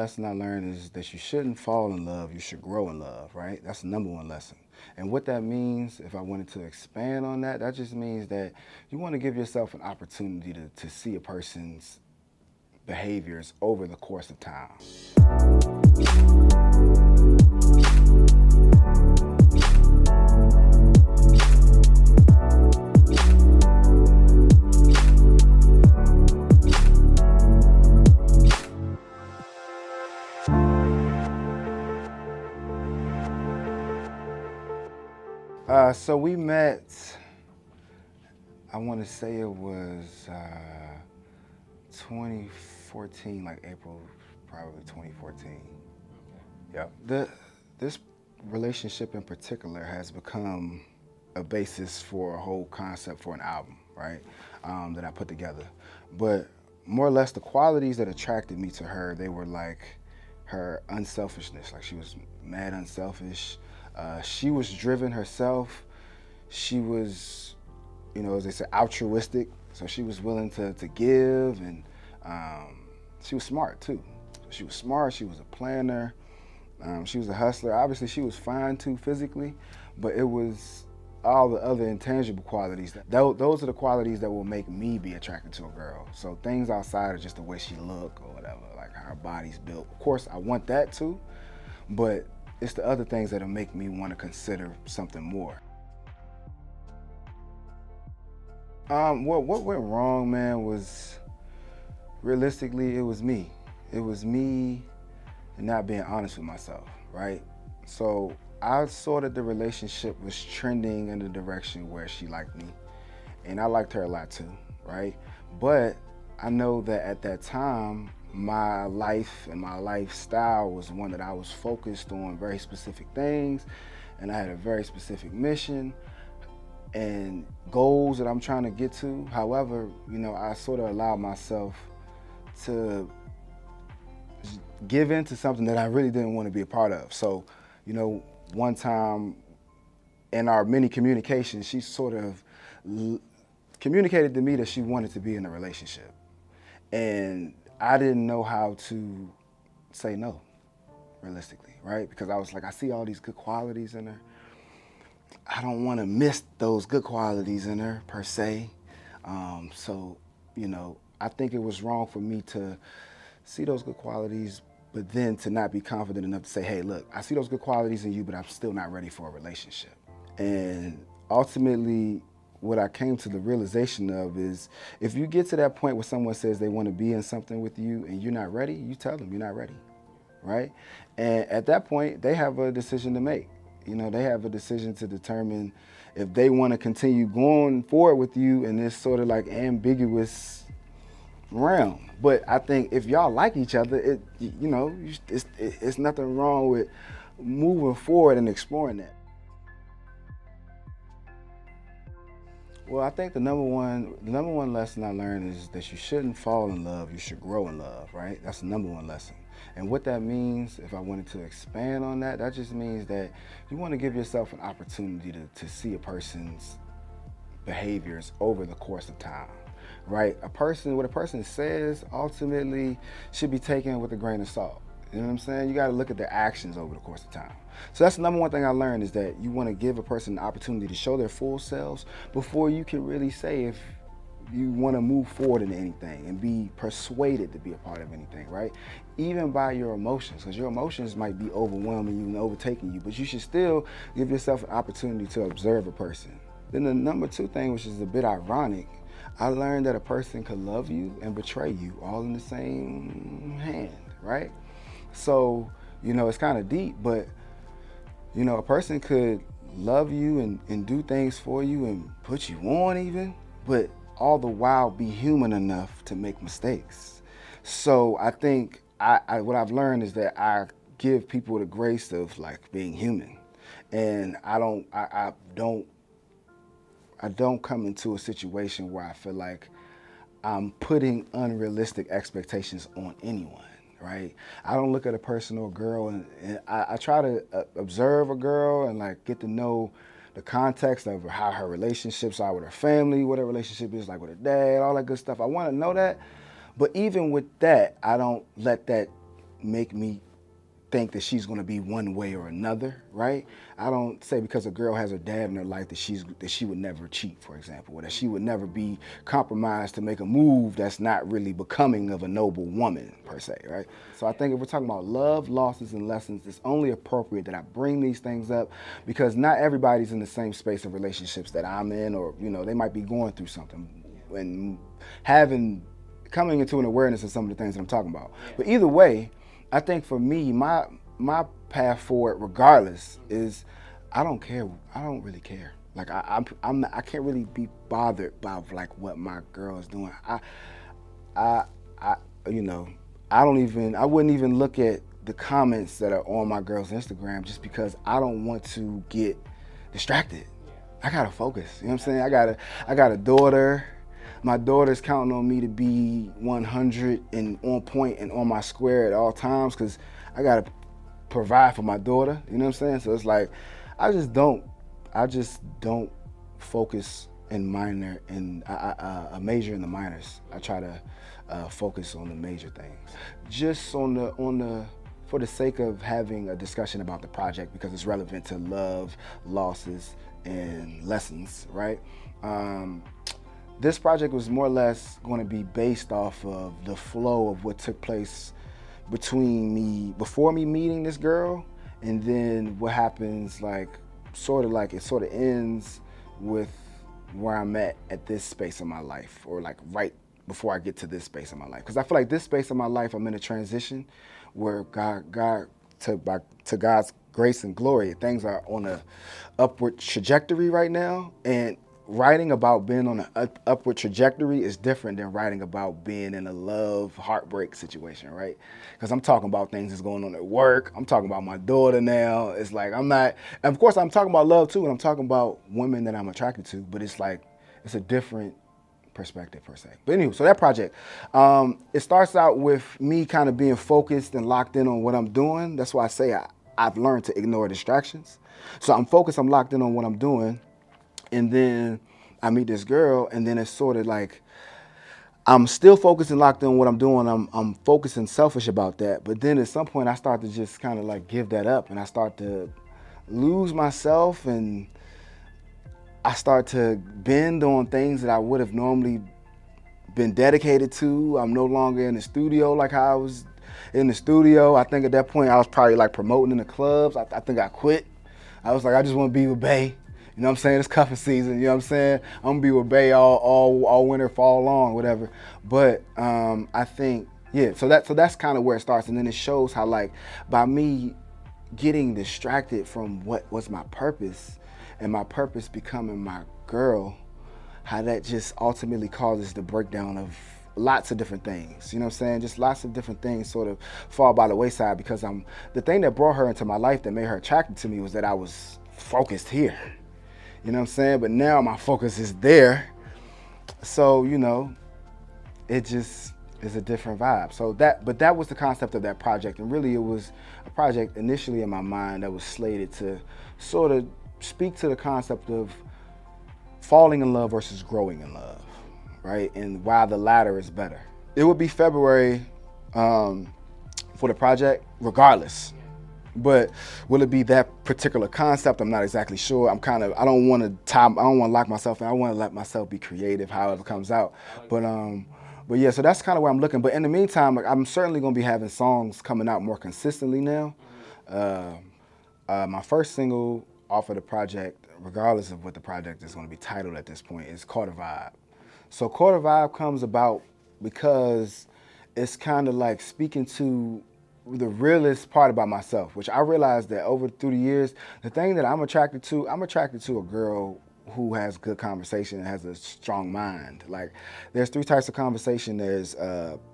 lesson I learned is that you shouldn't fall in love, you should grow in love, right? That's the number one lesson. And what that means, if I wanted to expand on that, that just means that you want to give yourself an opportunity to see a person's behaviors over the course of time. So we met, I want to say it was 2014, like April, probably 2014. Yep. This relationship in particular has become a basis for a whole concept for an album, right, that I put together. But more or less the qualities that attracted me to her, they were like her unselfishness, like she was mad unselfish. She was driven herself. She was, you know, as they say, altruistic. So she was willing to give, and she was smart too. She was smart, she was a planner, she was a hustler. Obviously she was fine too physically, but it was all the other intangible qualities. Those are the qualities that will make me be attracted to a girl. So things outside of just the way she look or whatever, like how her body's built. Of course I want that too, but it's the other things that'll make me want to consider something more. What went wrong, man, was realistically, it was me. It was me not being honest with myself, right? So I saw that the relationship was trending in the direction where she liked me, and I liked her a lot too, right? But I know that at that time, my life and my lifestyle was one that I was focused on very specific things, and I had a very specific mission and goals that I'm trying to get to. However, you know, I sort of allowed myself to give in to something that I really didn't want to be a part of. So, you know, one time in our many communications, she sort of communicated to me that she wanted to be in a relationship. And I didn't know how to say no, realistically, right? Because I was like, I see all these good qualities in her. I don't want to miss those good qualities in her, per se. So, you know, I think it was wrong for me to see those good qualities, but then to not be confident enough to say, hey, look, I see those good qualities in you, but I'm still not ready for a relationship. And ultimately, what I came to the realization of is, if you get to that point where someone says they want to be in something with you and you're not ready, you tell them you're not ready, right? And at that point, they have a decision to make. You know, they have a decision to determine if they want to continue going forward with you in this sort of like ambiguous realm. But I think if y'all like each other, it's nothing wrong with moving forward and exploring that. Well, I think the number one lesson I learned is that you shouldn't fall in love, you should grow in love, right? That's the number one lesson. And what that means, if I wanted to expand on that, that just means that you want to give yourself an opportunity to see a person's behaviors over the course of time, right? What a person says ultimately should be taken with a grain of salt. You know what I'm saying? You got to look at their actions over the course of time. So that's the number one thing I learned, is that you want to give a person the opportunity to show their full selves before you can really say if you want to move forward in anything and be persuaded to be a part of anything, right? Even by your emotions, because your emotions might be overwhelming you and overtaking you, but you should still give yourself an opportunity to observe a person. Then the number two thing, which is a bit ironic, I learned that a person could love you and betray you all in the same hand, right? So, you know, it's kind of deep, but, you know, a person could love you and do things for you and put you on even, but all the while be human enough to make mistakes. So I think what I've learned is that I give people the grace of like being human, and I don't come into a situation where I feel like I'm putting unrealistic expectations on anyone, right? I don't look at a person or a girl and I try to observe a girl and like get to know the context of how her relationships are with her family, what her relationship is like with her dad, all that good stuff. I want to know that. But even with that, I don't let that make me think that she's going to be one way or another, right? I don't say because a girl has her dad in her life that she would never cheat, for example, or that she would never be compromised to make a move that's not really becoming of a noble woman per se, right? So I think if we're talking about love, losses, and lessons, it's only appropriate that I bring these things up because not everybody's in the same space of relationships that I'm in, or they might be going through something and coming into an awareness of some of the things that I'm talking about. But either way, I think for me, my path forward, regardless, is I don't care. I don't really care. Like I can't really be bothered by like what my girl is doing. I wouldn't even look at the comments that are on my girl's Instagram just because I don't want to get distracted. I gotta focus. You know what I'm saying? I got a daughter. My daughter's counting on me to be 100 and on point and on my square at all times because I gotta provide for my daughter. You know what I'm saying? So it's like I just don't focus in minor and I major in the minors. I try to focus on the major things. Just for the sake of having a discussion about the project because it's relevant to love, losses, and lessons, right? This project was more or less going to be based off of the flow of what took place before me meeting this girl, and then what happens it sort of ends with where I'm at this space of my life, or like right before I get to this space of my life. Because I feel like this space of my life, I'm in a transition where to God's grace and glory, things are on a upward trajectory right now, and writing about being on an upward trajectory is different than writing about being in a love heartbreak situation, right? Because I'm talking about things that's going on at work. I'm talking about my daughter now. It's like I'm not, and of course I'm talking about love too, and I'm talking about women that I'm attracted to, but it's like, it's a different perspective per se. But anyway, so that project, it starts out with me kind of being focused and locked in on what I'm doing. That's why I say I've learned to ignore distractions. So I'm focused, I'm locked in on what I'm doing. And then I meet this girl, and then it's sort of like I'm still focused and locked in on what I'm doing. I'm focused and selfish about that. But then at some point, I start to just kind of like give that up, and I start to lose myself, and I start to bend on things that I would have normally been dedicated to. I'm no longer in the studio like how I was in the studio. I think at that point, I was probably like promoting in the clubs. I think I quit. I was like, I just want to be with Bey. You know what I'm saying? It's cuffing season, you know what I'm saying? I'm gonna be with Bey all winter, fall long, whatever. But I think, yeah, so that's kind of where it starts. And then it shows how like by me getting distracted from what was my purpose and my purpose becoming my girl, how that just ultimately causes the breakdown of lots of different things, you know what I'm saying? Just lots of different things sort of fall by the wayside because the thing that brought her into my life that made her attracted to me was that I was focused here. You know what I'm saying? But now my focus is there. So, it just is a different vibe. But that was the concept of that project. And really it was a project initially in my mind that was slated to sort of speak to the concept of falling in love versus growing in love, right? And why the latter is better. It would be February for the project, regardless. But will it be that particular concept? I'm not exactly sure. I don't want to lock myself in. I want to let myself be creative, however it comes out. But yeah, so that's kind of where I'm looking. But in the meantime, I'm certainly going to be having songs coming out more consistently now. My first single off of the project, regardless of what the project is going to be titled at this point, is Quarter Vibe. So Quarter Vibe comes about because it's kind of like speaking to the realest part about myself, which I realized that through the years, the thing that I'm attracted to a girl who has good conversation and has a strong mind. Like, there's three types of conversation. There's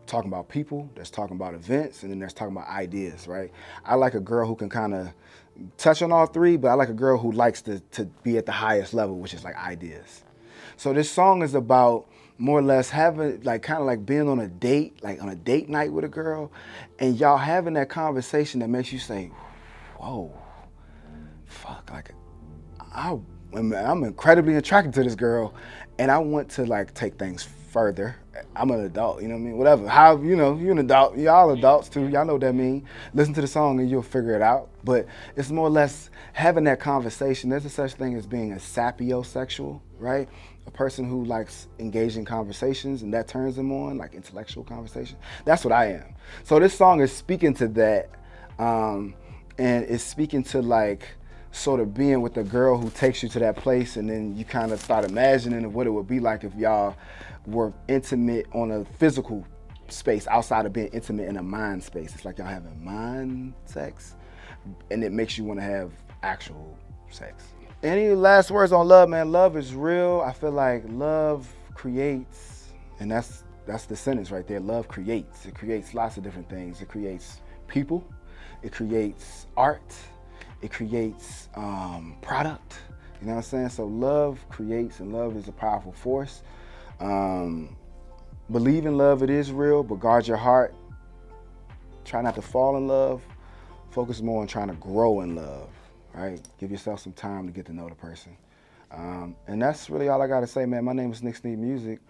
talking about people, there's talking about events, and then there's talking about ideas, right? I like a girl who can kind of touch on all three, but I like a girl who likes to be at the highest level, which is like ideas. So this song is about more or less having, like, kind of like being on a date, like on a date night with a girl, and y'all having that conversation that makes you say, whoa, fuck, like, I'm incredibly attracted to this girl, and I want to, like, take things further. I'm an adult, you know what I mean? Whatever. How, you know, you're an adult. Y'all adults too. Y'all know what that means. Listen to the song and you'll figure it out. But it's more or less having that conversation. There's a such thing as being a sapiosexual, right? A person who likes engaging conversations and that turns them on, like intellectual conversation. That's what I am. So this song is speaking to that, and it's speaking to like sort of being with a girl who takes you to that place, and then you kind of start imagining what it would be like if y'all were intimate on a physical space outside of being intimate in a mind space. It's like y'all having mind sex, and it makes you want to have actual sex. Any last words on love, man? Love is real. I feel like love creates, and that's the sentence right there. Love creates. It creates lots of different things. It creates people. It creates art. It creates product. You know what I'm saying? So love creates, and love is a powerful force. Believe in love, it is real, but guard your heart. Try not to fall in love. Focus more on trying to grow in love, right? Give yourself some time to get to know the person. And that's really all I gotta say, man. My name is Nick Sneed Music,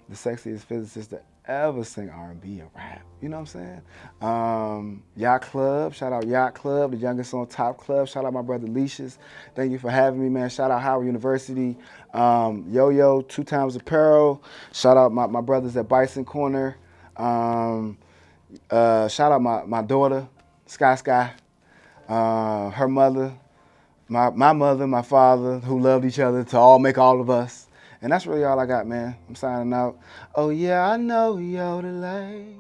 the sexiest physicist to ever sing R&B and rap. You know what I'm saying? Yacht Club, shout out Yacht Club, the youngest on Top Club. Shout out my brother Lysious. Thank you for having me, man. Shout out Howard University. Yo-Yo, 2 Times Apparel. Shout out my brothers at Bison Corner. Shout out my daughter, Sky. Her mother, my mother, my father, who loved each other to all make all of us. And that's really all I got, man. I'm signing out. Oh yeah, I know you're the light.